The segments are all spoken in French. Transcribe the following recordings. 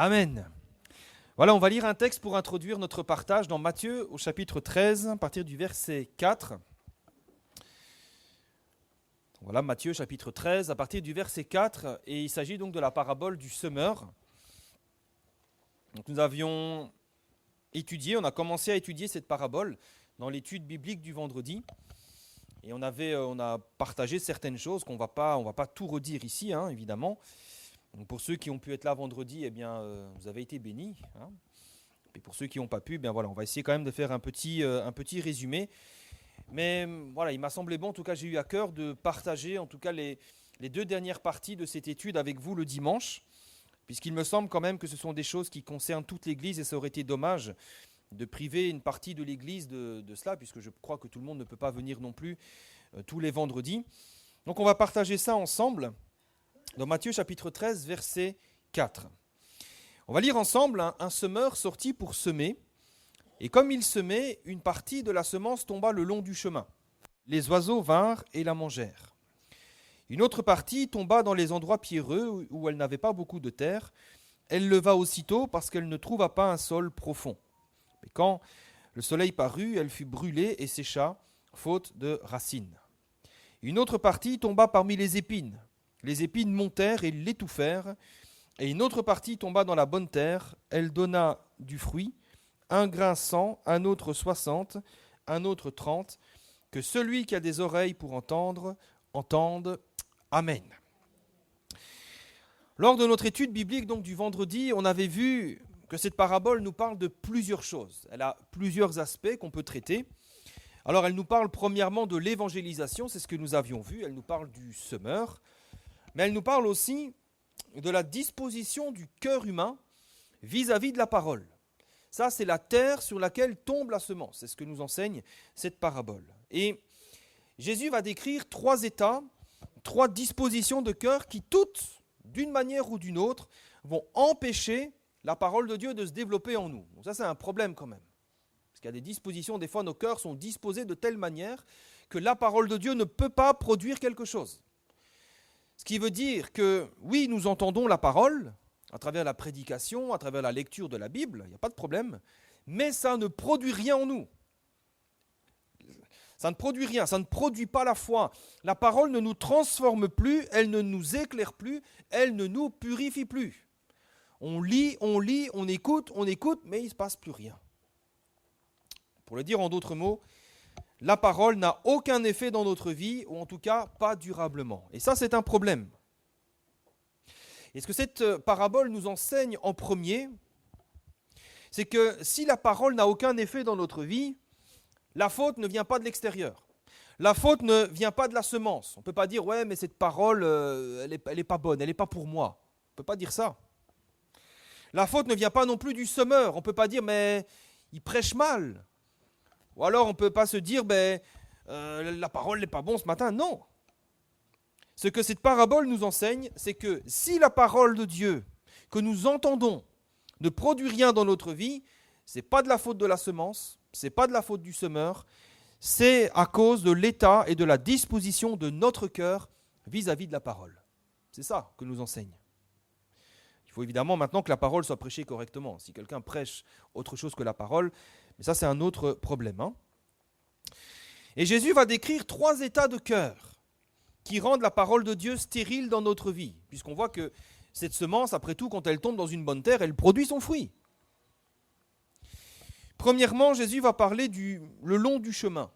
Amen. Voilà, on va lire un texte pour introduire notre partage dans Matthieu au chapitre 13, à partir du verset 4. Voilà, Matthieu chapitre 13, à partir du verset 4, et il s'agit donc de la parabole du semeur. Donc nous avions étudié, on a commencé à étudier cette parabole dans l'étude biblique du vendredi. Et on a partagé certaines choses qu'on on va pas tout redire ici, évidemment. Donc pour ceux qui ont pu être là vendredi, vous avez été bénis. Et pour ceux qui n'ont pas pu, voilà, on va essayer quand même de faire un petit résumé. Mais voilà, il m'a semblé bon, en tout cas j'ai eu à cœur de partager en tout cas les deux dernières parties de cette étude avec vous le dimanche, puisqu'il me semble quand même que ce sont des choses qui concernent toute l'Église et ça aurait été dommage de priver une partie de l'Église de cela, puisque je crois que tout le monde ne peut pas venir non plus tous les vendredis. Donc on va partager ça ensemble dans Matthieu chapitre 13, verset 4. On va lire ensemble un semeur sortit pour semer, et comme il semait, une partie de la semence tomba le long du chemin. Les oiseaux vinrent et la mangèrent. Une autre partie tomba dans les endroits pierreux où elle n'avait pas beaucoup de terre. Elle leva aussitôt parce qu'elle ne trouva pas un sol profond. Mais quand le soleil parut, elle fut brûlée et sécha, faute de racines. Une autre partie tomba parmi les épines. Les épines montèrent et l'étouffèrent. Et une autre partie tomba dans la bonne terre. Elle donna du fruit, un grain 100, un autre 60, un autre 30. Que celui qui a des oreilles pour entendre, entende. Amen. Lors de notre étude biblique donc, du vendredi, on avait vu que cette parabole nous parle de plusieurs choses. Elle a plusieurs aspects qu'on peut traiter. Alors elle nous parle premièrement de l'évangélisation, c'est ce que nous avions vu, elle nous parle du semeur, mais elle nous parle aussi de la disposition du cœur humain vis-à-vis de la parole. Ça, c'est la terre sur laquelle tombe la semence, c'est ce que nous enseigne cette parabole. Et Jésus va décrire 3 états, 3 dispositions de cœur qui toutes, d'une manière ou d'une autre, vont empêcher la parole de Dieu de se développer en nous. Donc ça, c'est un problème quand même. Parce qu'il y a des dispositions, des fois, nos cœurs sont disposés de telle manière que la parole de Dieu ne peut pas produire quelque chose. Ce qui veut dire que, oui, nous entendons la parole, à travers la prédication, à travers la lecture de la Bible, il n'y a pas de problème, mais ça ne produit rien en nous. Ça ne produit rien, ça ne produit pas la foi. La parole ne nous transforme plus, elle ne nous éclaire plus, elle ne nous purifie plus. On lit, on écoute, mais il ne se passe plus rien. Pour le dire en d'autres mots, la parole n'a aucun effet dans notre vie, ou en tout cas pas durablement. Et ça, c'est un problème. Et ce que cette parabole nous enseigne en premier, c'est que si la parole n'a aucun effet dans notre vie, la faute ne vient pas de l'extérieur. La faute ne vient pas de la semence. On ne peut pas dire « ouais, mais cette parole, elle est pas bonne, elle n'est pas pour moi ». On ne peut pas dire ça. La faute ne vient pas non plus du semeur. On ne peut pas dire « mais il prêche mal ». Ou alors on ne peut pas se dire la parole n'est pas bonne ce matin. Non. Ce que cette parabole nous enseigne, c'est que si la parole de Dieu que nous entendons ne produit rien dans notre vie, ce n'est pas de la faute de la semence, ce n'est pas de la faute du semeur, c'est à cause de l'état et de la disposition de notre cœur vis-à-vis de la parole. C'est ça que nous enseigne. Il faut évidemment maintenant que la parole soit prêchée correctement. Si quelqu'un prêche autre chose que la parole, mais ça c'est un autre problème. Et Jésus va décrire 3 états de cœur qui rendent la parole de Dieu stérile dans notre vie. Puisqu'on voit que cette semence, après tout, quand elle tombe dans une bonne terre, elle produit son fruit. Premièrement, Jésus va parler le long du chemin.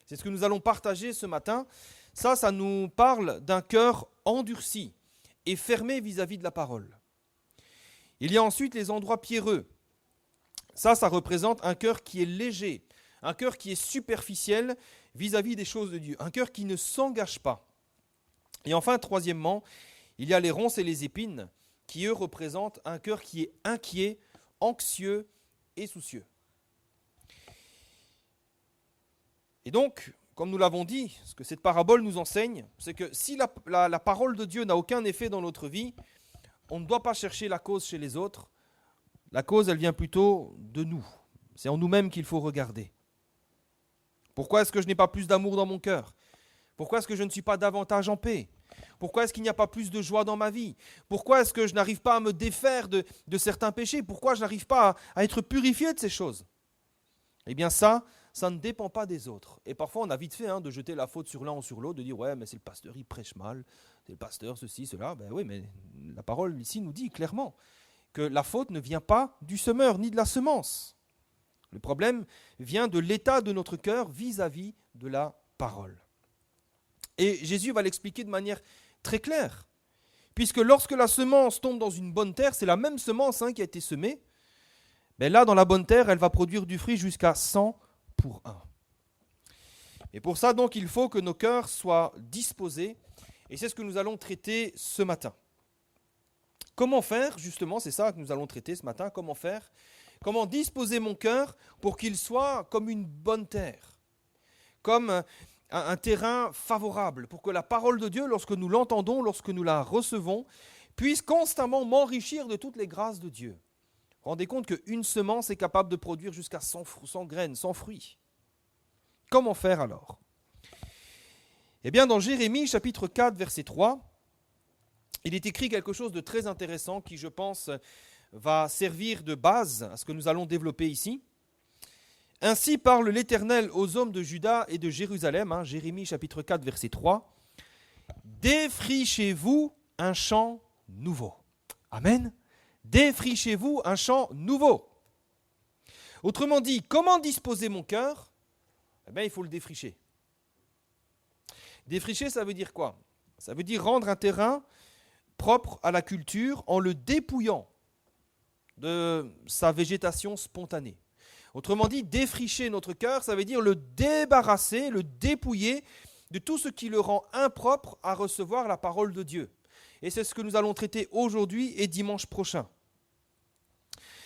C'est ce que nous allons partager ce matin. Ça nous parle d'un cœur endurci et fermé vis-à-vis de la parole. Il y a ensuite les endroits pierreux. Ça représente un cœur qui est léger, un cœur qui est superficiel vis-à-vis des choses de Dieu, un cœur qui ne s'engage pas. Et enfin, troisièmement, il y a les ronces et les épines qui, eux, représentent un cœur qui est inquiet, anxieux et soucieux. Et donc, comme nous l'avons dit, ce que cette parabole nous enseigne, c'est que si la parole de Dieu n'a aucun effet dans notre vie, on ne doit pas chercher la cause chez les autres. La cause, elle vient plutôt de nous. C'est en nous-mêmes qu'il faut regarder. Pourquoi est-ce que je n'ai pas plus d'amour dans mon cœur ? Pourquoi est-ce que je ne suis pas davantage en paix ? Pourquoi est-ce qu'il n'y a pas plus de joie dans ma vie? Pourquoi est-ce que je n'arrive pas à me défaire de certains péchés? Pourquoi je n'arrive pas à être purifié de ces choses? Eh bien ça ne dépend pas des autres. Et parfois on a vite fait de jeter la faute sur l'un ou sur l'autre, de dire ouais mais c'est le pasteur, il prêche mal, c'est le pasteur, ceci, cela. Ben oui, mais la parole ici nous dit clairement que la faute ne vient pas du semeur ni de la semence. Le problème vient de l'état de notre cœur vis-à-vis de la parole. Et Jésus va l'expliquer de manière très claire. Puisque lorsque la semence tombe dans une bonne terre, c'est la même semence qui a été semée, mais là dans la bonne terre, elle va produire du fruit jusqu'à 100 pour 1. Et pour ça donc, il faut que nos cœurs soient disposés, et c'est ce que nous allons traiter ce matin. Comment faire, justement, c'est ça que nous allons traiter ce matin, comment faire? Comment disposer mon cœur pour qu'il soit comme une bonne terre, comme un terrain favorable, pour que la parole de Dieu, lorsque nous l'entendons, lorsque nous la recevons, puisse constamment m'enrichir de toutes les grâces de Dieu. Rendez compte qu'une semence est capable de produire jusqu'à 100 graines, 100 fruits. Comment faire alors? Eh bien, dans Jérémie, chapitre 4, verset 3, il est écrit quelque chose de très intéressant qui, je pense, va servir de base à ce que nous allons développer ici. Ainsi parle l'Éternel aux hommes de Juda et de Jérusalem, Jérémie chapitre 4, verset 3. Défrichez-vous un champ nouveau. Amen. Défrichez-vous un champ nouveau. Autrement dit, comment disposer mon cœur? Eh bien, il faut le défricher. Défricher, ça veut dire quoi? Ça veut dire rendre un terrain propre à la culture en le dépouillant de sa végétation spontanée. Autrement dit, défricher notre cœur, ça veut dire le débarrasser, le dépouiller de tout ce qui le rend impropre à recevoir la parole de Dieu. Et c'est ce que nous allons traiter aujourd'hui et dimanche prochain.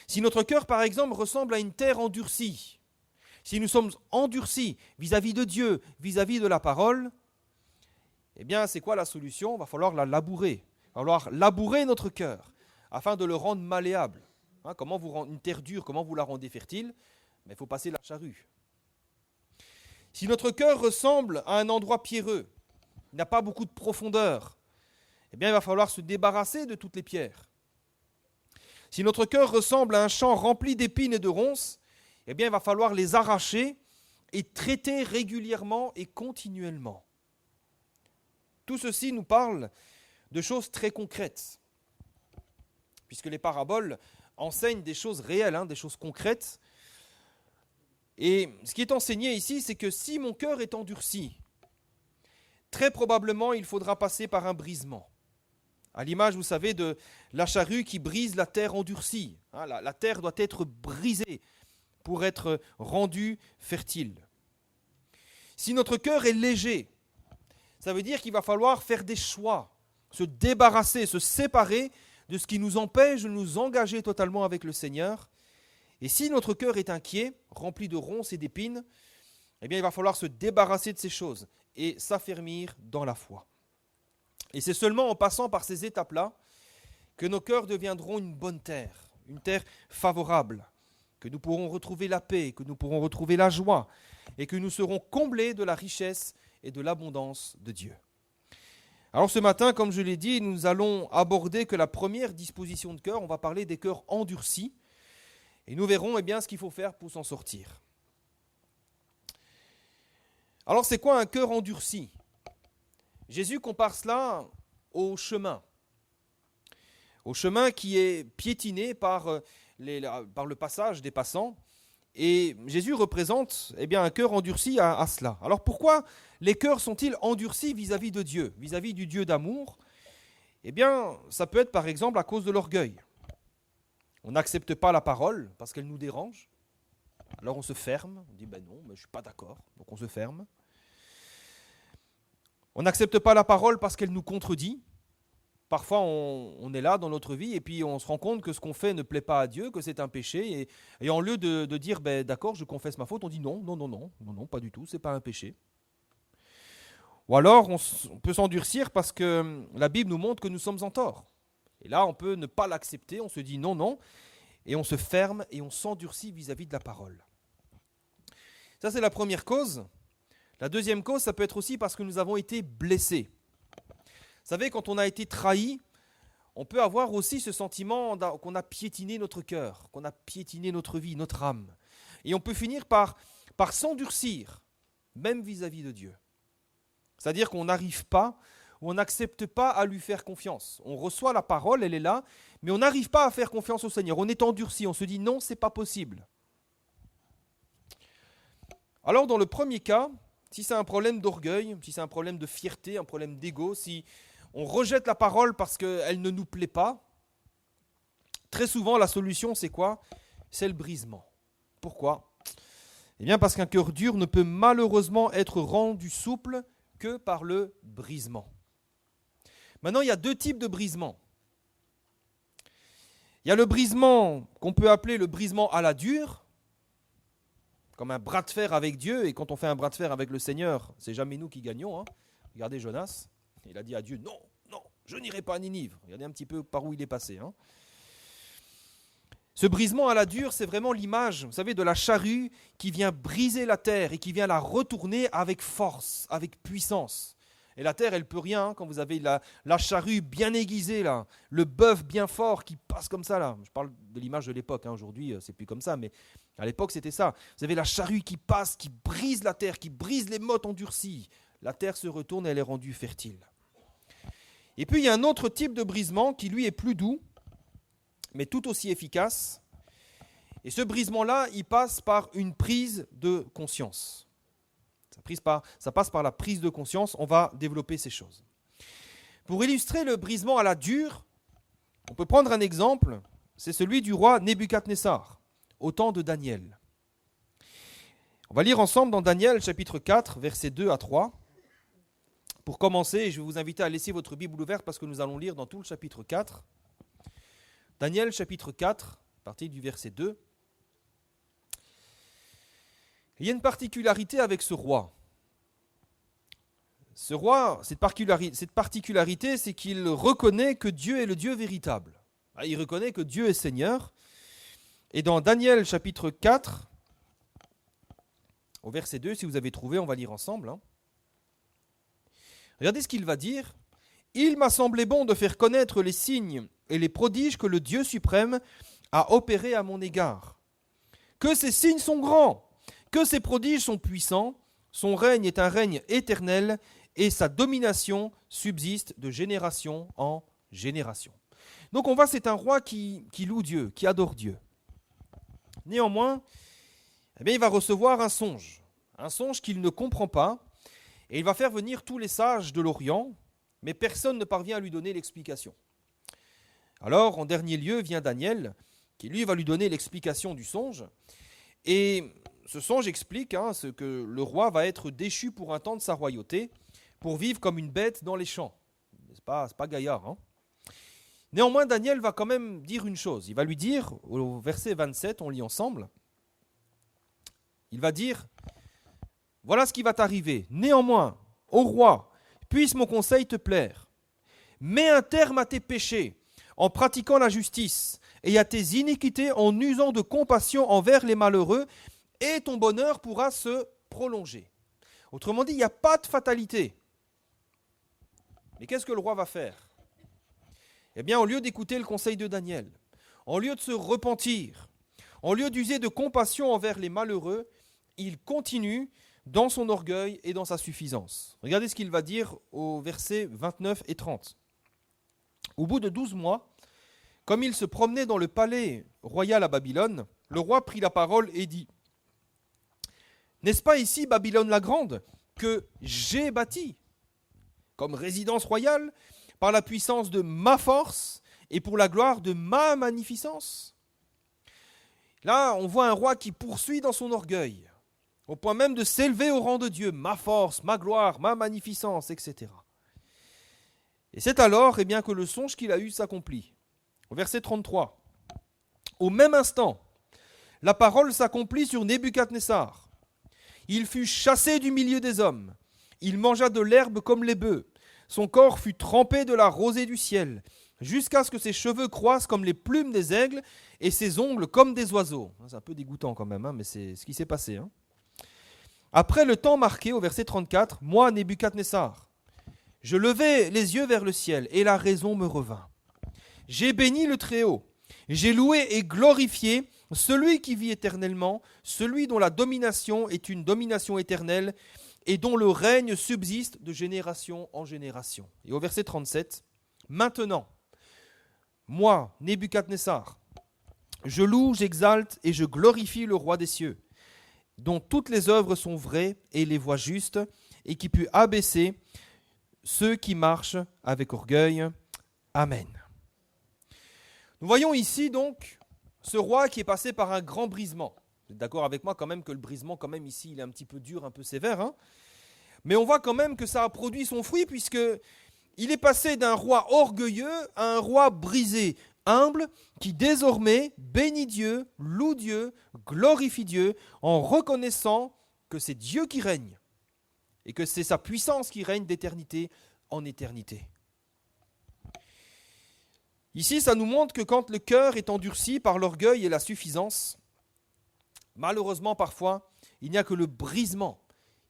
Si notre cœur, par exemple, ressemble à une terre endurcie, si nous sommes endurcis vis-à-vis de Dieu, vis-à-vis de la parole, eh bien, c'est quoi la solution? Il va falloir la labourer. Il va falloir labourer notre cœur afin de le rendre malléable. Comment vous rendre une terre dure, comment vous la rendez fertile? Mais il faut passer la charrue. Si notre cœur ressemble à un endroit pierreux, il n'a pas beaucoup de profondeur, eh bien, il va falloir se débarrasser de toutes les pierres. Si notre cœur ressemble à un champ rempli d'épines et de ronces, eh bien, il va falloir les arracher et traiter régulièrement et continuellement. Tout ceci nous parle de choses très concrètes, puisque les paraboles enseignent des choses réelles, des choses concrètes. Et ce qui est enseigné ici, c'est que si mon cœur est endurci, très probablement il faudra passer par un brisement. À l'image, vous savez, de la charrue qui brise la terre endurcie. La terre doit être brisée pour être rendue fertile. Si notre cœur est léger, ça veut dire qu'il va falloir faire des choix, se débarrasser, se séparer de ce qui nous empêche de nous engager totalement avec le Seigneur. Et si notre cœur est inquiet, rempli de ronces et d'épines, eh bien il va falloir se débarrasser de ces choses et s'affermir dans la foi. Et c'est seulement en passant par ces étapes-là que nos cœurs deviendront une bonne terre, une terre favorable, que nous pourrons retrouver la paix, que nous pourrons retrouver la joie et que nous serons comblés de la richesse et de l'abondance de Dieu. Alors ce matin, comme je l'ai dit, nous allons aborder que la première disposition de cœur, on va parler des cœurs endurcis, et nous verrons ce qu'il faut faire pour s'en sortir. Alors c'est quoi un cœur endurci? Jésus compare cela au chemin qui est piétiné par le passage des passants. Et Jésus représente un cœur endurci à cela. Alors pourquoi les cœurs sont-ils endurcis vis-à-vis de Dieu, vis-à-vis du Dieu d'amour? Eh bien, ça peut être par exemple à cause de l'orgueil. On n'accepte pas la parole parce qu'elle nous dérange. Alors on se ferme, on dit non, mais je ne suis pas d'accord, donc on se ferme. On n'accepte pas la parole parce qu'elle nous contredit. Parfois, on est là dans notre vie et puis on se rend compte que ce qu'on fait ne plaît pas à Dieu, que c'est un péché. Et en lieu de dire, d'accord, je confesse ma faute, on dit non, pas du tout, c'est pas un péché. Ou alors, on peut s'endurcir parce que la Bible nous montre que nous sommes en tort. Et là, on peut ne pas l'accepter, on se dit non, et on se ferme et on s'endurcit vis-à-vis de la parole. Ça, c'est la première cause. La deuxième cause, ça peut être aussi parce que nous avons été blessés. savez, quand on a été trahi, on peut avoir aussi ce sentiment qu'on a piétiné notre cœur, qu'on a piétiné notre vie, notre âme. Et on peut finir par s'endurcir, même vis-à-vis de Dieu. C'est-à-dire qu'on n'arrive pas, ou on n'accepte pas à lui faire confiance. On reçoit la parole, elle est là, mais on n'arrive pas à faire confiance au Seigneur. On est endurci, on se dit non, c'est pas possible. Alors dans le premier cas, si c'est un problème d'orgueil, si c'est un problème de fierté, un problème d'ego, si on rejette la parole parce qu'elle ne nous plaît pas, très souvent la solution c'est quoi ? C'est le brisement. Pourquoi ? Eh bien parce qu'un cœur dur ne peut malheureusement être rendu souple que par le brisement. Maintenant, il y a deux types de brisement. Il y a le brisement qu'on peut appeler le brisement à la dure, comme un bras de fer avec Dieu, et quand on fait un bras de fer avec le Seigneur, c'est jamais nous qui gagnons. Regardez Jonas, il a dit à Dieu, non, je n'irai pas à Ninive. Regardez un petit peu par où il est passé. Ce brisement à la dure, c'est vraiment l'image, vous savez, de la charrue qui vient briser la terre et qui vient la retourner avec force, avec puissance. Et la terre, elle ne peut rien quand vous avez la charrue bien aiguisée, là, le bœuf bien fort qui passe comme ça. Là. Je parle de l'image de l'époque, aujourd'hui, c'est plus comme ça, mais à l'époque, c'était ça. Vous avez la charrue qui passe, qui brise la terre, qui brise les mottes endurcies. La terre se retourne et elle est rendue fertile. Et puis, il y a un autre type de brisement qui, lui, est plus doux, mais tout aussi efficace. Et ce brisement-là, il passe par une prise de conscience. Ça passe par la prise de conscience, on va développer ces choses. Pour illustrer le brisement à la dure, on peut prendre un exemple, c'est celui du roi Nebuchadnezzar, au temps de Daniel. On va lire ensemble dans Daniel chapitre 4, versets 2 à 3. Pour commencer, je vais vous inviter à laisser votre Bible ouverte parce que nous allons lire dans tout le chapitre 4. Daniel chapitre 4, à partir du verset 2. Il y a une particularité avec ce roi. Ce roi, cette particularité, c'est qu'il reconnaît que Dieu est le Dieu véritable. Il reconnaît que Dieu est Seigneur. Et dans Daniel chapitre 4, au verset 2, si vous avez trouvé, on va lire ensemble. Regardez ce qu'il va dire. « Il m'a semblé bon de faire connaître les signes et les prodiges que le Dieu suprême a opérés à mon égard. Que ces signes sont grands, que ces prodiges sont puissants, son règne est un règne éternel et sa domination subsiste de génération en génération. » Donc on voit, c'est un roi qui loue Dieu, qui adore Dieu. Néanmoins, il va recevoir un songe qu'il ne comprend pas, et il va faire venir tous les sages de l'Orient, mais personne ne parvient à lui donner l'explication. Alors, en dernier lieu, vient Daniel, qui lui va lui donner l'explication du songe, et ce songe explique ce que le roi va être déchu pour un temps de sa royauté, pour vivre comme une bête dans les champs. C'est pas gaillard. Néanmoins, Daniel va quand même dire une chose. Il va lui dire, au verset 27, on lit ensemble, il va dire, voilà ce qui va t'arriver. Néanmoins, ô roi, puisse mon conseil te plaire. Mets un terme à tes péchés en pratiquant la justice et à tes iniquités en usant de compassion envers les malheureux, et ton bonheur pourra se prolonger. Autrement dit, il n'y a pas de fatalité. Mais qu'est-ce que le roi va faire ? Eh bien, au lieu d'écouter le conseil de Daniel, au lieu de se repentir, au lieu d'user de compassion envers les malheureux, il continue dans son orgueil et dans sa suffisance. Regardez ce qu'il va dire au versets 29 et 30. Au bout de 12 mois, comme il se promenait dans le palais royal à Babylone, le roi prit la parole et dit : « N'est-ce pas ici Babylone la grande que j'ai bâtie comme résidence royale par la puissance de ma force et pour la gloire de ma magnificence ?» Là, on voit un roi qui poursuit dans son orgueil, au point même de s'élever au rang de Dieu, ma force, ma gloire, ma magnificence, etc. Et c'est alors que le songe qu'il a eu s'accomplit. Au verset 33, au même instant, la parole s'accomplit sur Nebuchadnezzar. Il fut chassé du milieu des hommes. Il mangea de l'herbe comme les bœufs. Son corps fut trempé de la rosée du ciel, jusqu'à ce que ses cheveux croissent comme les plumes des aigles et ses ongles comme des oiseaux. C'est un peu dégoûtant quand même, mais c'est ce qui s'est passé. Après le temps marqué, au verset 34, moi, Nebuchadnezzar, Je levai les yeux vers le ciel, et la raison me revint. J'ai béni le Très-Haut, j'ai loué et glorifié celui qui vit éternellement, celui dont la domination est une domination éternelle, et dont le règne subsiste de génération en génération. Et au verset 37, maintenant, moi, Nebuchadnezzar, je loue, j'exalte et je glorifie le roi des cieux, dont toutes les œuvres sont vraies et les voies justes, et qui peut abaisser ceux qui marchent avec orgueil. Amen. Nous voyons ici donc ce roi qui est passé par un grand brisement. Vous êtes d'accord avec moi quand même que le brisement, quand même ici, il est un petit peu dur, un peu sévère, hein? Mais on voit quand même que ça a produit son fruit, puisque il est passé d'un roi orgueilleux à un roi brisé, humble, qui désormais bénit Dieu, loue Dieu, glorifie Dieu, en reconnaissant que c'est Dieu qui règne, et que c'est sa puissance qui règne d'éternité en éternité. Ici, ça nous montre que quand le cœur est endurci par l'orgueil et la suffisance, malheureusement parfois, il n'y a que le brisement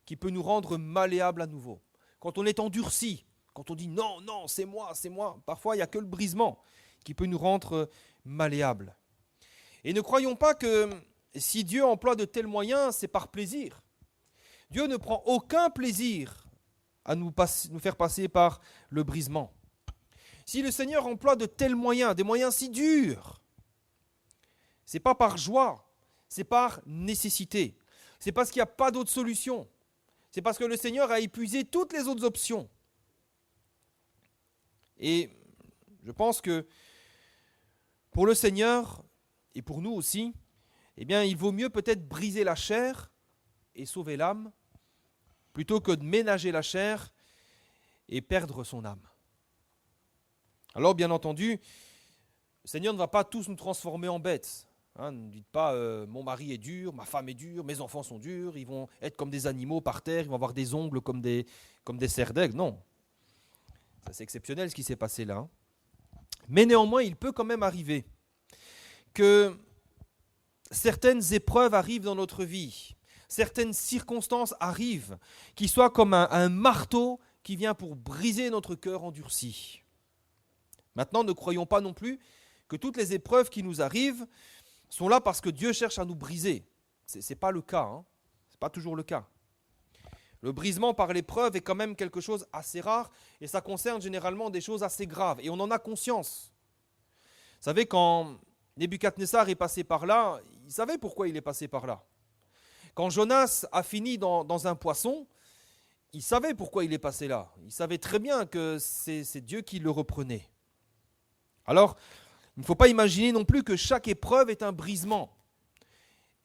qui peut nous rendre malléables à nouveau. Quand on est endurci, quand on dit non, non, c'est moi, parfois il n'y a que le brisement qui peut nous rendre malléables. Et ne croyons pas que si Dieu emploie de tels moyens, c'est par plaisir. Dieu ne prend aucun plaisir à nous faire passer par le brisement. Si le Seigneur emploie de tels moyens, des moyens si durs, ce n'est pas par joie, c'est par nécessité. C'est parce qu'il n'y a pas d'autre solution. C'est parce que le Seigneur a épuisé toutes les autres options. Et je pense que pour le Seigneur et pour nous aussi, eh bien, il vaut mieux peut-être briser la chair et sauver l'âme plutôt que de ménager la chair et perdre son âme. Alors, bien entendu, le Seigneur ne va pas tous nous transformer en bêtes. Ne dites pas mon mari est dur, ma femme est dure, mes enfants sont durs, ils vont être comme des animaux par terre, ils vont avoir des ongles comme des serres d'aigle. Non, ça, c'est exceptionnel ce qui s'est passé là. Mais néanmoins, il peut quand même arriver que certaines épreuves arrivent dans notre vie, certaines circonstances arrivent qui soient comme un marteau qui vient pour briser notre cœur endurci. Maintenant, ne croyons pas non plus que toutes les épreuves qui nous arrivent sont là parce que Dieu cherche à nous briser. Ce n'est pas le cas, hein. Ce n'est pas toujours le cas. Le brisement par l'épreuve est quand même quelque chose assez rare et ça concerne généralement des choses assez graves et on en a conscience. Vous savez, quand Nebuchadnezzar est passé par là, il savait pourquoi il est passé par là. Quand Jonas a fini dans un poisson, il savait pourquoi il est passé là. Il savait très bien que c'est Dieu qui le reprenait. Alors, il ne faut pas imaginer non plus que chaque épreuve est un brisement.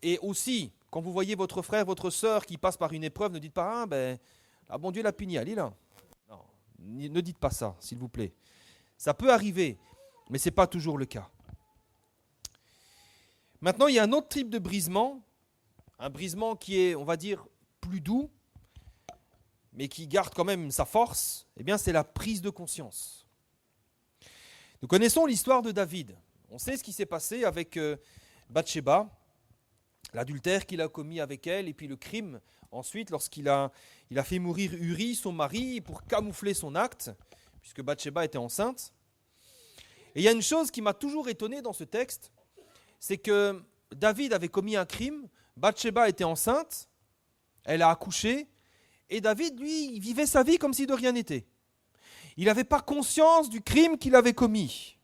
Et aussi, quand vous voyez votre frère, votre sœur qui passe par une épreuve, ne dites pas « bon Dieu l'a puni, elle est là ». Non, ne dites pas ça, s'il vous plaît. Ça peut arriver, mais ce n'est pas toujours le cas. Maintenant, il y a un autre type de brisement, un brisement qui est, on va dire, plus doux, mais qui garde quand même sa force, eh bien, c'est la prise de conscience. Nous connaissons l'histoire de David. On sait ce qui s'est passé avec Bathsheba, l'adultère qu'il a commis avec elle, et puis le crime ensuite lorsqu'il a fait mourir Uri, son mari, pour camoufler son acte, puisque Bathsheba était enceinte. Et il y a une chose qui m'a toujours étonné dans ce texte, c'est que David avait commis un crime, Bathsheba était enceinte, elle a accouché, et David, lui, il vivait sa vie comme si de rien n'était. Il n'avait pas conscience du crime qu'il avait commis.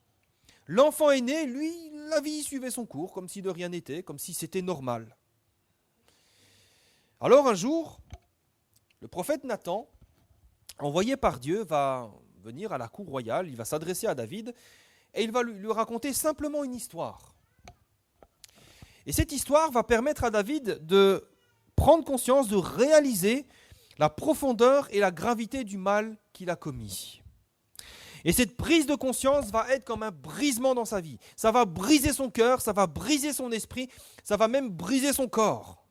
L'enfant est né, lui, la vie suivait son cours, comme si de rien n'était, comme si c'était normal. Alors un jour, le prophète Nathan, envoyé par Dieu, va venir à la cour royale, il va s'adresser à David, et il va lui raconter simplement une histoire. Et cette histoire va permettre à David de prendre conscience, de réaliser la profondeur et la gravité du mal qu'il a commis. Et cette prise de conscience va être comme un brisement dans sa vie. Ça va briser son cœur, ça va briser son esprit, ça va même briser son corps.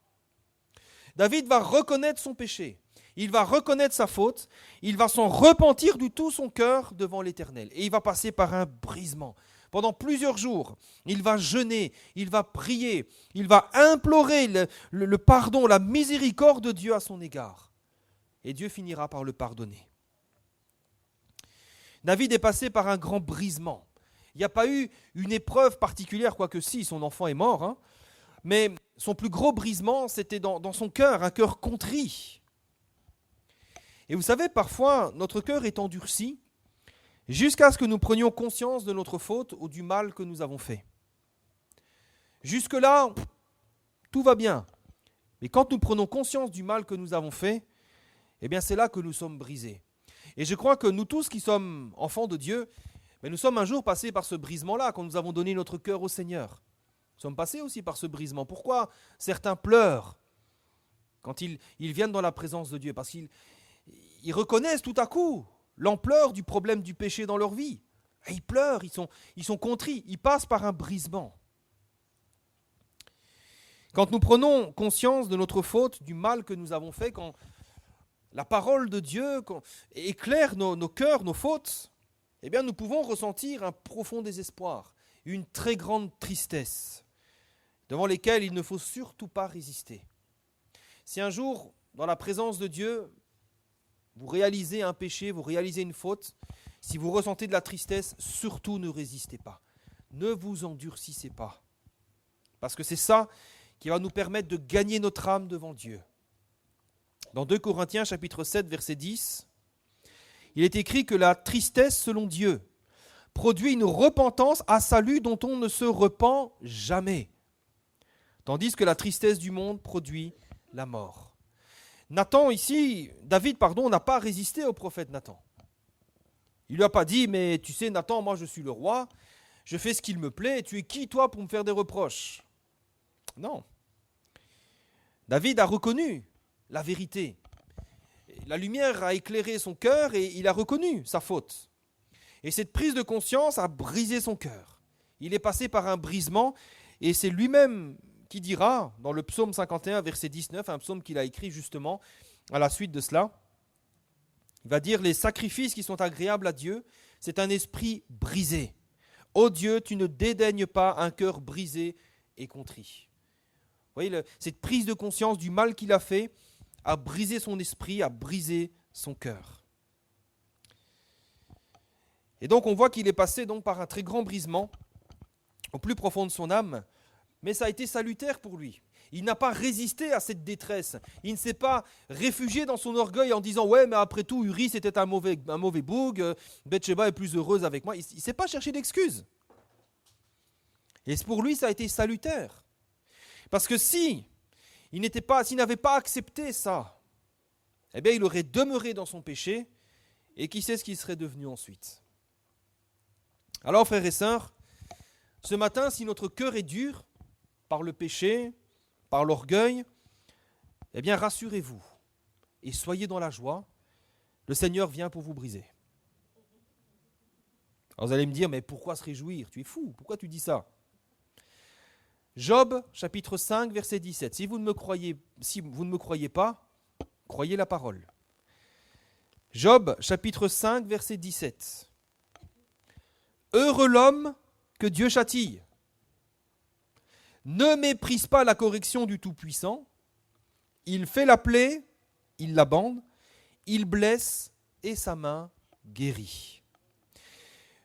David va reconnaître son péché, il va reconnaître sa faute, il va s'en repentir du tout son cœur devant l'Éternel. Et il va passer par un brisement. Pendant plusieurs jours, il va jeûner, il va prier, il va implorer le pardon, la miséricorde de Dieu à son égard. Et Dieu finira par le pardonner. David est passé par un grand brisement. Il n'y a pas eu une épreuve particulière, quoique si, son enfant est mort, hein, mais son plus gros brisement, c'était dans son cœur, un cœur contrit. Et vous savez, parfois, notre cœur est endurci jusqu'à ce que nous prenions conscience de notre faute ou du mal que nous avons fait. Jusque-là, tout va bien. Mais quand nous prenons conscience du mal que nous avons fait, eh bien c'est là que nous sommes brisés. Et je crois que nous tous qui sommes enfants de Dieu, mais nous sommes un jour passés par ce brisement-là, quand nous avons donné notre cœur au Seigneur. Nous sommes passés aussi par ce brisement. Pourquoi certains pleurent quand ils viennent dans la présence de Dieu? Parce qu'ils reconnaissent tout à coup l'ampleur du problème du péché dans leur vie. Et ils pleurent, ils sont contrits, ils passent par un brisement. Quand nous prenons conscience de notre faute, du mal que nous avons fait, quand la parole de Dieu éclaire nos cœurs, nos fautes, eh bien nous pouvons ressentir un profond désespoir, une très grande tristesse, devant lesquelles il ne faut surtout pas résister. Si un jour, dans la présence de Dieu, vous réalisez un péché, vous réalisez une faute, si vous ressentez de la tristesse, surtout ne résistez pas. Ne vous endurcissez pas. Parce que c'est ça qui va nous permettre de gagner notre âme devant Dieu. Dans 2 Corinthiens chapitre 7, verset 10, il est écrit que la tristesse selon Dieu produit une repentance à salut dont on ne se repent jamais, tandis que la tristesse du monde produit la mort. David, n'a pas résisté au prophète Nathan. Il ne lui a pas dit, mais tu sais Nathan, moi je suis le roi, je fais ce qu'il me plaît, et tu es qui toi pour me faire des reproches? Non. David a reconnu la vérité. La lumière a éclairé son cœur et il a reconnu sa faute. Et cette prise de conscience a brisé son cœur. Il est passé par un brisement et c'est lui-même qui dira dans le psaume 51, verset 19, un psaume qu'il a écrit justement à la suite de cela. Il va dire « Les sacrifices qui sont agréables à Dieu, c'est un esprit brisé. Ô Dieu, tu ne dédaignes pas un cœur brisé et contrit. » Vous voyez, cette prise de conscience du mal qu'il a fait a brisé son esprit, a brisé son cœur. Et donc on voit qu'il est passé donc par un très grand brisement au plus profond de son âme, mais ça a été salutaire pour lui. Il n'a pas résisté à cette détresse. Il ne s'est pas réfugié dans son orgueil en disant « Ouais, mais après tout, Uri, c'était un mauvais boug, Bathsheba est plus heureuse avec moi. » Il ne s'est pas cherché d'excuses. Et pour lui, ça a été salutaire. Parce que s'il n'avait pas accepté ça, eh bien, il aurait demeuré dans son péché, et qui sait ce qu'il serait devenu ensuite. Alors, frères et sœurs, ce matin, si notre cœur est dur par le péché, par l'orgueil, eh bien, rassurez-vous et soyez dans la joie. Le Seigneur vient pour vous briser. Alors, vous allez me dire, mais pourquoi se réjouir? Tu es fou, pourquoi tu dis ça? Job, chapitre 5, verset 17. Si vous ne me croyez pas, croyez la parole. Job, chapitre 5, verset 17. Heureux l'homme que Dieu châtie. Ne méprise pas la correction du Tout-Puissant. Il fait la plaie, il la bande, il blesse et sa main guérit.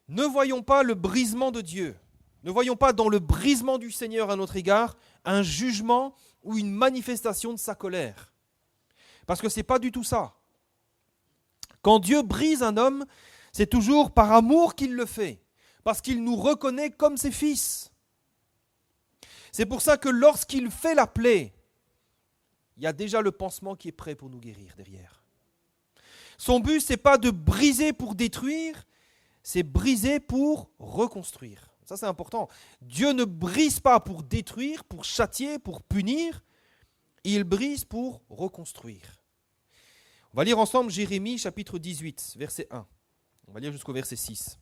Ne voyons pas le brisement de Dieu. Ne voyons pas dans le brisement du Seigneur à notre égard un jugement ou une manifestation de sa colère. Parce que ce n'est pas du tout ça. Quand Dieu brise un homme, c'est toujours par amour qu'il le fait, parce qu'il nous reconnaît comme ses fils. C'est pour ça que lorsqu'il fait la plaie, il y a déjà le pansement qui est prêt pour nous guérir derrière. Son but, ce n'est pas de briser pour détruire, c'est briser pour reconstruire. Ça, c'est important. Dieu ne brise pas pour détruire, pour châtier, pour punir. Il brise pour reconstruire. On va lire ensemble Jérémie, chapitre 18, verset 1. On va lire jusqu'au verset 6.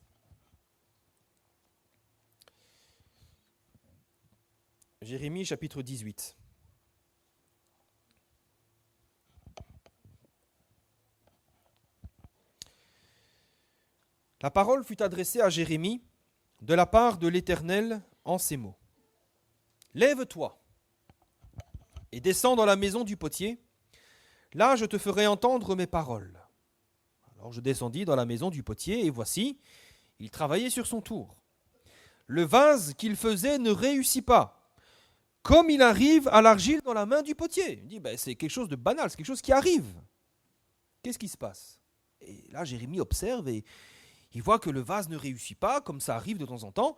Jérémie, chapitre 18. La parole fut adressée à Jérémie de la part de l'Éternel en ces mots. Lève-toi et descends dans la maison du potier. Là, je te ferai entendre mes paroles. Alors je descendis dans la maison du potier, et voici, il travaillait sur son tour. Le vase qu'il faisait ne réussit pas, comme il arrive à l'argile dans la main du potier. Il dit, c'est quelque chose de banal, c'est quelque chose qui arrive. Qu'est-ce qui se passe? Et là, Jérémie observe et il voit que le vase ne réussit pas, comme ça arrive de temps en temps.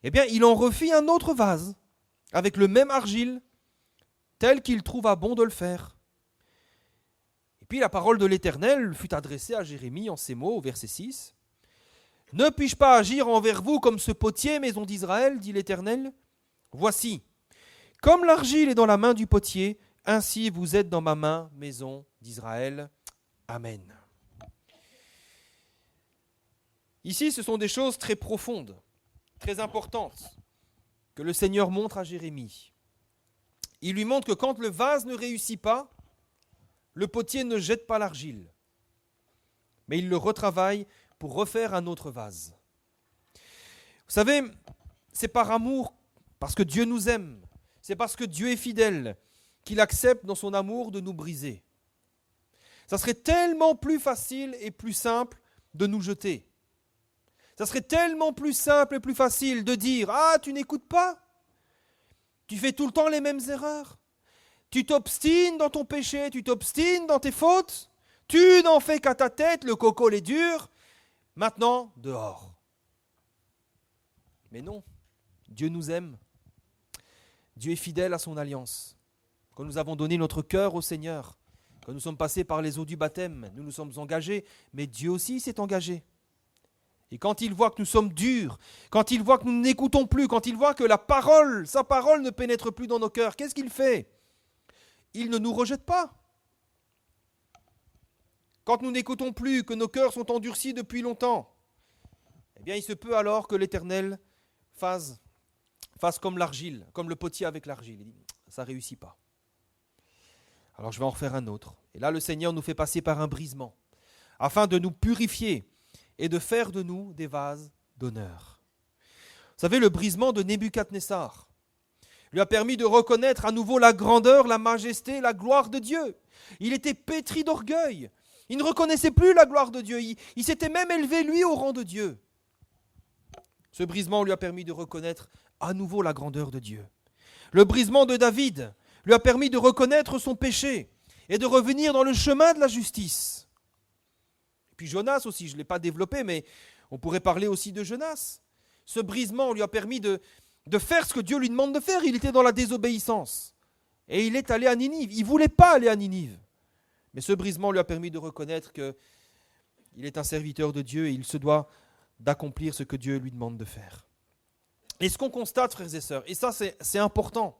Eh bien, il en refit un autre vase, avec le même argile, tel qu'il trouva bon de le faire. Et puis la parole de l'Éternel fut adressée à Jérémie en ces mots, au verset 6. « Ne puis-je pas agir envers vous comme ce potier, maison d'Israël, dit l'Éternel? Voici, comme l'argile est dans la main du potier, ainsi vous êtes dans ma main, maison d'Israël. Amen. » Ici, ce sont des choses très profondes, très importantes, que le Seigneur montre à Jérémie. Il lui montre que quand le vase ne réussit pas, le potier ne jette pas l'argile, mais il le retravaille pour refaire un autre vase. Vous savez, c'est par amour, parce que Dieu nous aime, c'est parce que Dieu est fidèle, qu'il accepte dans son amour de nous briser. Ça serait tellement plus facile et plus simple de nous jeter. Ça serait tellement plus simple et plus facile de dire « Ah, tu n'écoutes pas? Tu fais tout le temps les mêmes erreurs. Tu t'obstines dans ton péché, tu t'obstines dans tes fautes. Tu n'en fais qu'à ta tête, le coco est dur. Maintenant, dehors. » Mais non, Dieu nous aime. Dieu est fidèle à son alliance. Quand nous avons donné notre cœur au Seigneur, quand nous sommes passés par les eaux du baptême, nous nous sommes engagés, mais Dieu aussi s'est engagé. Et quand il voit que nous sommes durs, quand il voit que nous n'écoutons plus, quand il voit que sa parole ne pénètre plus dans nos cœurs, qu'est-ce qu'il fait? Il ne nous rejette pas. Quand nous n'écoutons plus, que nos cœurs sont endurcis depuis longtemps, eh bien il se peut alors que l'Éternel fasse comme l'argile, comme le potier avec l'argile. Il dit, ça ne réussit pas. Alors je vais en refaire un autre. Et là le Seigneur nous fait passer par un brisement, afin de nous purifier et de faire de nous des vases d'honneur. Vous savez, le brisement de Nebuchadnezzar lui a permis de reconnaître à nouveau la grandeur, la majesté, la gloire de Dieu. Il était pétri d'orgueil. Il ne reconnaissait plus la gloire de Dieu. Il s'était même élevé, lui, au rang de Dieu. Ce brisement lui a permis de reconnaître à nouveau la grandeur de Dieu. Le brisement de David lui a permis de reconnaître son péché et de revenir dans le chemin de la justice. Et puis Jonas aussi, je ne l'ai pas développé, mais on pourrait parler aussi de Jonas. Ce brisement lui a permis de faire ce que Dieu lui demande de faire. Il était dans la désobéissance. Et il est allé à Ninive. Il ne voulait pas aller à Ninive. Mais ce brisement lui a permis de reconnaître qu'il est un serviteur de Dieu et il se doit d'accomplir ce que Dieu lui demande de faire. Et ce qu'on constate, frères et sœurs, et ça c'est important,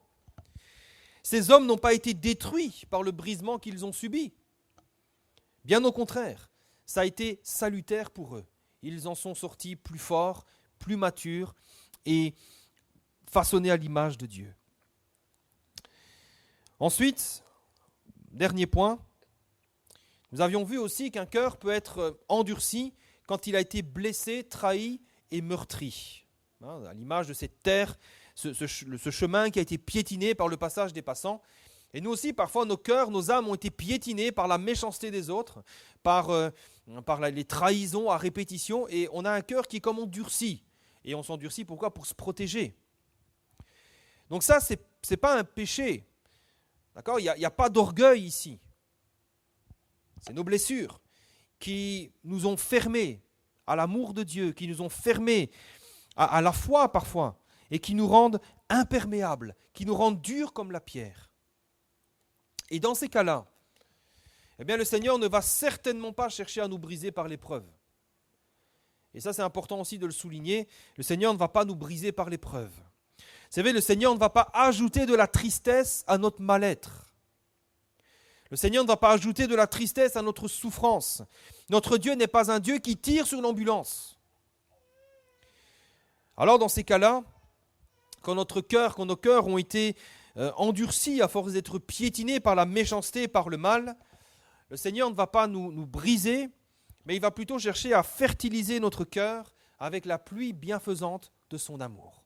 ces hommes n'ont pas été détruits par le brisement qu'ils ont subi. Bien au contraire, ça a été salutaire pour eux. Ils en sont sortis plus forts, plus matures et façonnés à l'image de Dieu. Ensuite, dernier point, nous avions vu aussi qu'un cœur peut être endurci quand il a été blessé, trahi et meurtri. À l'image de cette terre, ce chemin qui a été piétiné par le passage des passants. Et nous aussi, parfois, nos cœurs, nos âmes ont été piétinés par la méchanceté des autres, par les trahisons à répétition, et on a un cœur qui est comme endurci. Et on s'endurcit pourquoi? Pour se protéger. Donc ça, c'est pas un péché. D'accord? Il n'y a pas d'orgueil ici. C'est nos blessures qui nous ont fermés à l'amour de Dieu, qui nous ont fermés à la foi parfois, et qui nous rendent imperméables, qui nous rendent durs comme la pierre. Et dans ces cas-là, eh bien, le Seigneur ne va certainement pas chercher à nous briser par l'épreuve. Et ça, c'est important aussi de le souligner. Le Seigneur ne va pas nous briser par l'épreuve. Vous savez, le Seigneur ne va pas ajouter de la tristesse à notre mal-être. Le Seigneur ne va pas ajouter de la tristesse à notre souffrance. Notre Dieu n'est pas un Dieu qui tire sur l'ambulance. Alors, dans ces cas-là, quand nos cœurs ont été endurcis à force d'être piétinés par la méchanceté, par le mal, le Seigneur ne va pas nous briser, mais il va plutôt chercher à fertiliser notre cœur avec la pluie bienfaisante de son amour.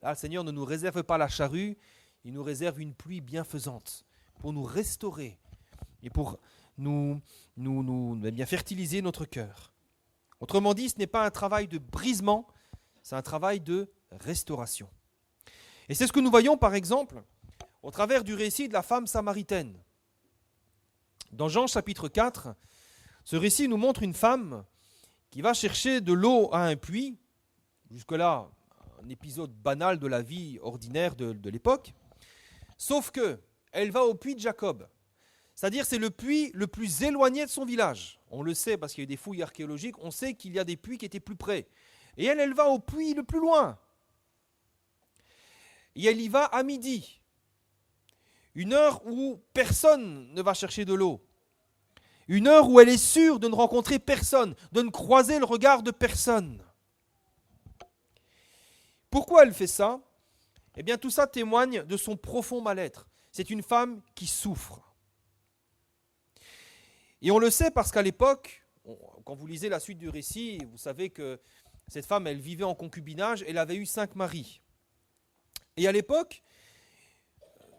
Là, le Seigneur ne nous réserve pas la charrue, il nous réserve une pluie bienfaisante pour nous restaurer et pour fertiliser notre cœur. Autrement dit, ce n'est pas un travail de brisement, c'est un travail de restauration. Et c'est ce que nous voyons par exemple au travers du récit de la femme samaritaine. Dans Jean chapitre 4, ce récit nous montre une femme qui va chercher de l'eau à un puits, jusque-là un épisode banal de la vie ordinaire de l'époque, sauf que elle va au puits de Jacob. C'est-à-dire c'est le puits le plus éloigné de son village. On le sait parce qu'il y a eu des fouilles archéologiques, on sait qu'il y a des puits qui étaient plus près. Et elle va au puits le plus loin. Et elle y va à midi. Une heure où personne ne va chercher de l'eau. Une heure où elle est sûre de ne rencontrer personne, de ne croiser le regard de personne. Pourquoi elle fait ça ? Eh bien, tout ça témoigne de son profond mal-être. C'est une femme qui souffre. Et on le sait parce qu'à l'époque, quand vous lisez la suite du récit, vous savez que cette femme, elle vivait en concubinage, elle avait eu 5 maris. Et à l'époque,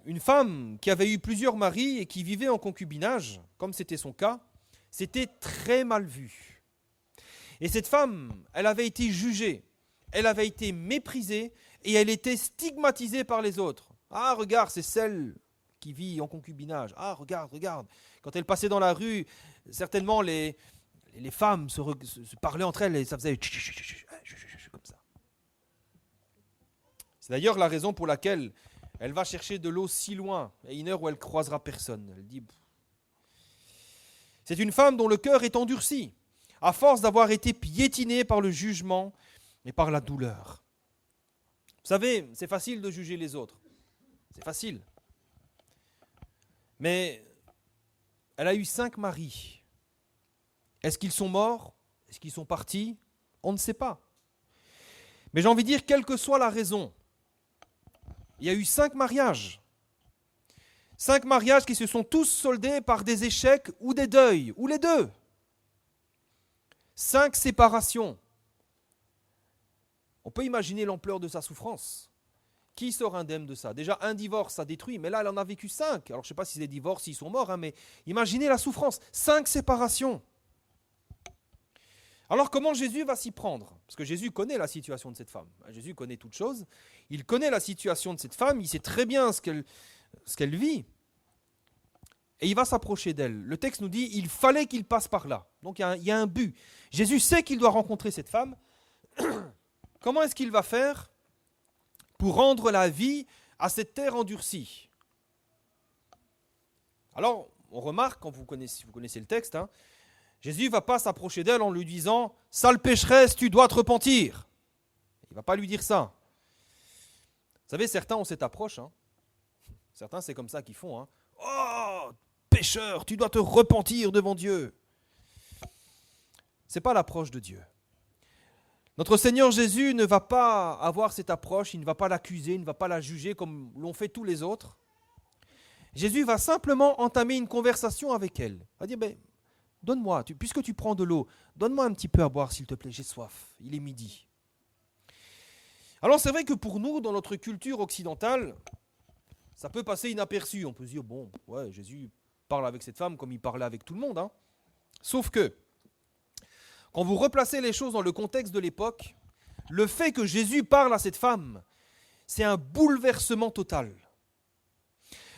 une femme qui avait eu plusieurs maris et qui vivait en concubinage, comme c'était son cas, c'était très mal vu. Et cette femme, elle avait été jugée, elle avait été méprisée et elle était stigmatisée par les autres. Ah, regarde, c'est celle qui vit en concubinage. Ah, regarde, regarde. Quand elle passait dans la rue, certainement les femmes se parlaient entre elles et ça faisait comme ça. C'est d'ailleurs la raison pour laquelle elle va chercher de l'eau si loin, à une heure où elle croisera personne. Elle dit, c'est une femme dont le cœur est endurci, à force d'avoir été piétinée par le jugement et par la douleur. Vous savez, c'est facile de juger les autres. C'est facile. Mais elle a eu 5 maris. Est-ce qu'ils sont morts ? Est-ce qu'ils sont partis ? On ne sait pas. Mais j'ai envie de dire, quelle que soit la raison, il y a eu 5 mariages. 5 mariages qui se sont tous soldés par des échecs ou des deuils, ou les deux. 5 séparations. On peut imaginer l'ampleur de sa souffrance. Qui sort indemne de ça ? Déjà, un divorce, ça détruit, mais là, elle en a vécu 5. Alors, je ne sais pas si les divorces, ils sont morts, mais imaginez la souffrance. 5 séparations. Alors, comment Jésus va s'y prendre ? Parce que Jésus connaît la situation de cette femme. Jésus connaît toutes choses. Il connaît la situation de cette femme. Il sait très bien ce qu'elle vit. Et il va s'approcher d'elle. Le texte nous dit, il fallait qu'il passe par là. Donc, il y a un but. Jésus sait qu'il doit rencontrer cette femme. Comment est-ce qu'il va faire pour rendre la vie à cette terre endurcie ? Alors, on remarque, quand vous connaissez le texte, Jésus ne va pas s'approcher d'elle en lui disant « Sale pécheresse, tu dois te repentir ». Il ne va pas lui dire ça. Vous savez, certains ont cette approche. Certains, c'est comme ça qu'ils font. Oh, pécheur, tu dois te repentir devant Dieu. Ce n'est pas l'approche de Dieu. Notre Seigneur Jésus ne va pas avoir cette approche, il ne va pas l'accuser, il ne va pas la juger comme l'ont fait tous les autres. Jésus va simplement entamer une conversation avec elle. Il va dire, donne-moi, puisque tu prends de l'eau, donne-moi un petit peu à boire s'il te plaît, j'ai soif, il est midi. Alors c'est vrai que pour nous, dans notre culture occidentale, ça peut passer inaperçu. On peut se dire, Jésus parle avec cette femme comme il parlait avec tout le monde. Sauf que, quand vous replacez les choses dans le contexte de l'époque, le fait que Jésus parle à cette femme, c'est un bouleversement total.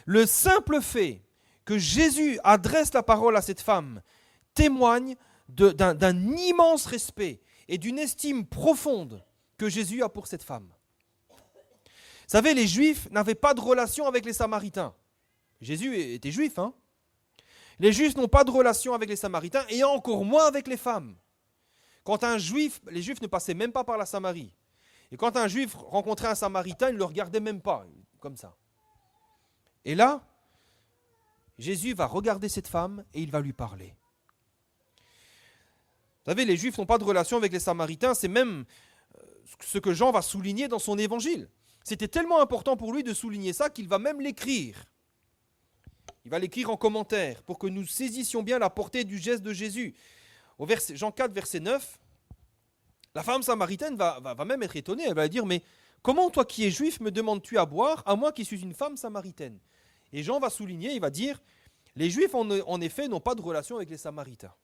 Le simple fait que Jésus adresse la parole à cette femme témoigne d'un immense respect et d'une estime profonde que Jésus a pour cette femme. Vous savez, les Juifs n'avaient pas de relation avec les Samaritains. Jésus était juif. Les Juifs n'ont pas de relation avec les Samaritains et encore moins avec les femmes. Quand les Juifs ne passaient même pas par la Samarie. Et quand un Juif rencontrait un Samaritain, il ne le regardait même pas, comme ça. Et là, Jésus va regarder cette femme et il va lui parler. Vous savez, les Juifs n'ont pas de relation avec les Samaritains, c'est même ce que Jean va souligner dans son évangile. C'était tellement important pour lui de souligner ça qu'il va même l'écrire. Il va l'écrire en commentaire pour que nous saisissions bien la portée du geste de Jésus. Jean 4, verset 9, la femme samaritaine va même être étonnée. Elle va dire, mais comment toi qui es juif me demandes-tu à boire, à moi qui suis une femme samaritaine ? Et Jean va souligner, il va dire, Les Juifs, en effet, n'ont pas de relation avec les Samaritains.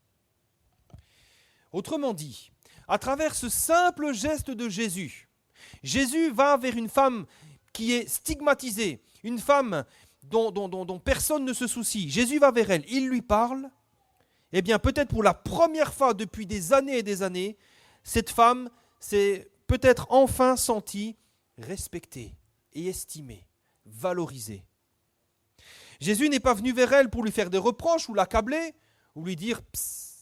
Autrement dit, à travers ce simple geste de Jésus, Jésus va vers une femme qui est stigmatisée, une femme dont personne ne se soucie. Jésus va vers elle, il lui parle. Eh bien, peut-être pour la première fois depuis des années et des années, cette femme s'est peut-être enfin sentie respectée et estimée, valorisée. Jésus n'est pas venu vers elle pour lui faire des reproches ou l'accabler ou lui dire « Psst ».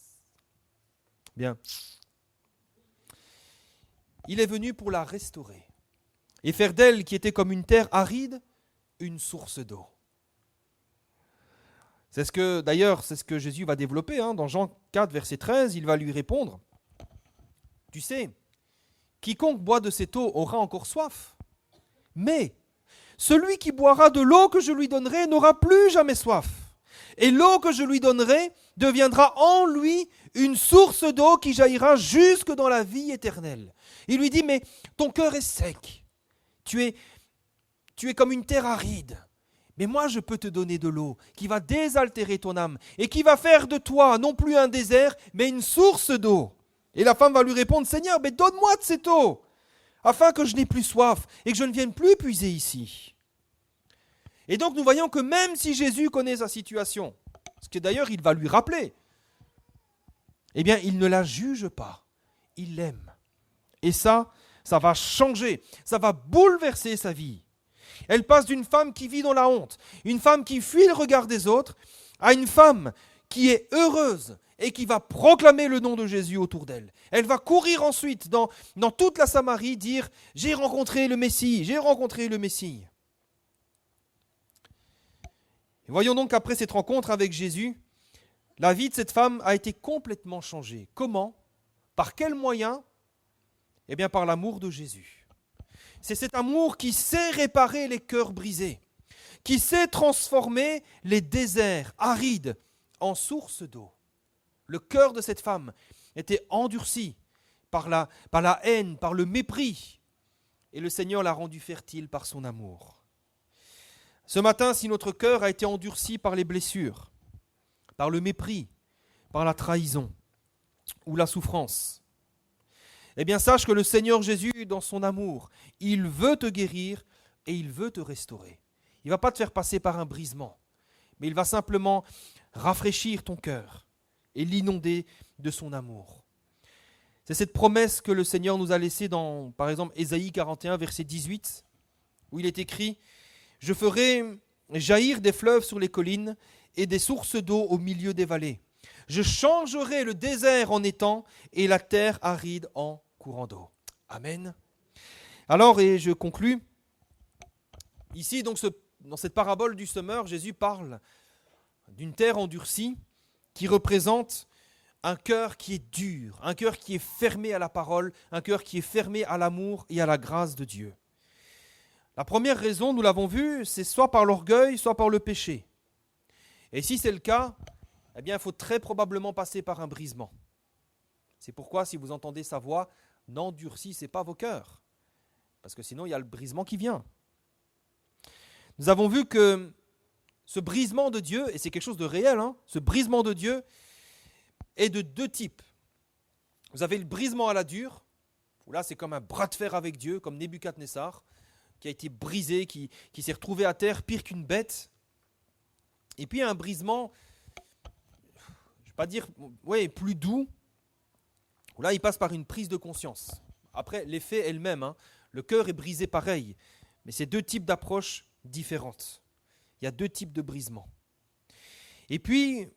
Bien. Il est venu pour la restaurer et faire d'elle, qui était comme une terre aride, une source d'eau. C'est ce que Jésus va développer dans Jean 4, verset 13. Il va lui répondre « Tu sais, quiconque boit de cette eau aura encore soif, mais celui qui boira de l'eau que je lui donnerai n'aura plus jamais soif. Et l'eau que je lui donnerai deviendra en lui une source d'eau qui jaillira jusque dans la vie éternelle. » Il lui dit « Mais ton cœur est sec, tu es comme une terre aride. Mais moi, je peux te donner de l'eau qui va désaltérer ton âme et qui va faire de toi non plus un désert, mais une source d'eau. » Et la femme va lui répondre « Seigneur, mais donne-moi de cette eau, afin que je n'ai plus soif et que je ne vienne plus puiser ici. » Et donc nous voyons que même si Jésus connaît sa situation, ce que d'ailleurs il va lui rappeler, eh bien il ne la juge pas, il l'aime. Et ça va changer, ça va bouleverser sa vie. Elle passe d'une femme qui vit dans la honte, une femme qui fuit le regard des autres, à une femme qui est heureuse et qui va proclamer le nom de Jésus autour d'elle. Elle va courir ensuite dans toute la Samarie dire « J'ai rencontré le Messie, j'ai rencontré le Messie ». Voyons donc qu'après cette rencontre avec Jésus, la vie de cette femme a été complètement changée. Comment ? Par quels moyens ? Eh bien par l'amour de Jésus. C'est cet amour qui sait réparer les cœurs brisés, qui sait transformer les déserts arides en sources d'eau. Le cœur de cette femme était endurci par la haine, par le mépris, et le Seigneur l'a rendu fertile par son amour. Ce matin, si notre cœur a été endurci par les blessures, par le mépris, par la trahison ou la souffrance, eh bien sache que le Seigneur Jésus, dans son amour, il veut te guérir et il veut te restaurer. Il ne va pas te faire passer par un brisement, mais il va simplement rafraîchir ton cœur et l'inonder de son amour. C'est cette promesse que le Seigneur nous a laissée dans, par exemple, Ésaïe 41, verset 18, où il est écrit « Je ferai jaillir des fleuves sur les collines et des sources d'eau au milieu des vallées. Je changerai le désert en étang et la terre aride en courant d'eau. » Amen. Alors, et je conclus, ici, donc, dans cette parabole du semeur, Jésus parle d'une terre endurcie qui représente un cœur qui est dur, un cœur qui est fermé à la parole, un cœur qui est fermé à l'amour et à la grâce de Dieu. La première raison, nous l'avons vu, c'est soit par l'orgueil, soit par le péché. Et si c'est le cas, eh bien, il faut très probablement passer par un brisement. C'est pourquoi, si vous entendez sa voix, n'endurcissez pas vos cœurs, parce que sinon, il y a le brisement qui vient. Nous avons vu que ce brisement de Dieu, et c'est quelque chose de réel, ce brisement de Dieu est de deux types. Vous avez le brisement à la dure, où là c'est comme un bras de fer avec Dieu, comme Nebuchadnezzar, qui a été brisé, qui s'est retrouvé à terre pire qu'une bête. Et puis un brisement, je ne vais pas dire plus doux, où là il passe par une prise de conscience. Après, l'effet est le même, le cœur est brisé pareil, mais c'est deux types d'approches différentes. Il y a deux types de brisement. Et puis,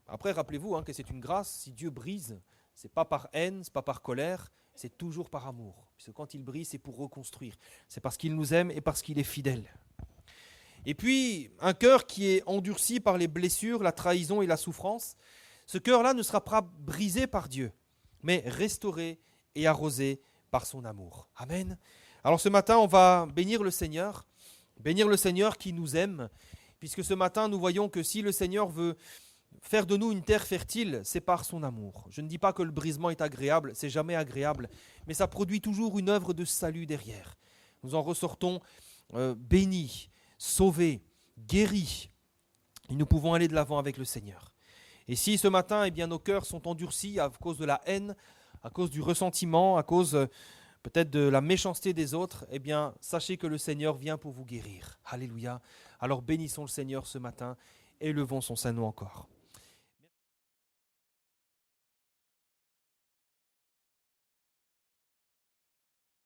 après, rappelez-vous que c'est une grâce. Si Dieu brise, ce n'est pas par haine, ce n'est pas par colère, c'est toujours par amour. Parce que quand il brise, c'est pour reconstruire. C'est parce qu'il nous aime et parce qu'il est fidèle. Et puis, un cœur qui est endurci par les blessures, la trahison et la souffrance, ce cœur-là ne sera pas brisé par Dieu, mais restauré et arrosé par son amour. Amen. Alors ce matin, on va bénir le Seigneur qui nous aime, puisque ce matin, nous voyons que si le Seigneur veut faire de nous une terre fertile, c'est par son amour. Je ne dis pas que le brisement est agréable, c'est jamais agréable, mais ça produit toujours une œuvre de salut derrière. Nous en ressortons bénis, sauvés, guéris. Et nous pouvons aller de l'avant avec le Seigneur. Et si ce matin, eh bien, nos cœurs sont endurcis à cause de la haine, à cause du ressentiment, à cause peut-être de la méchanceté des autres, eh bien, sachez que le Seigneur vient pour vous guérir. Alléluia. Alors bénissons le Seigneur ce matin et élevons son Saint-Nom encore.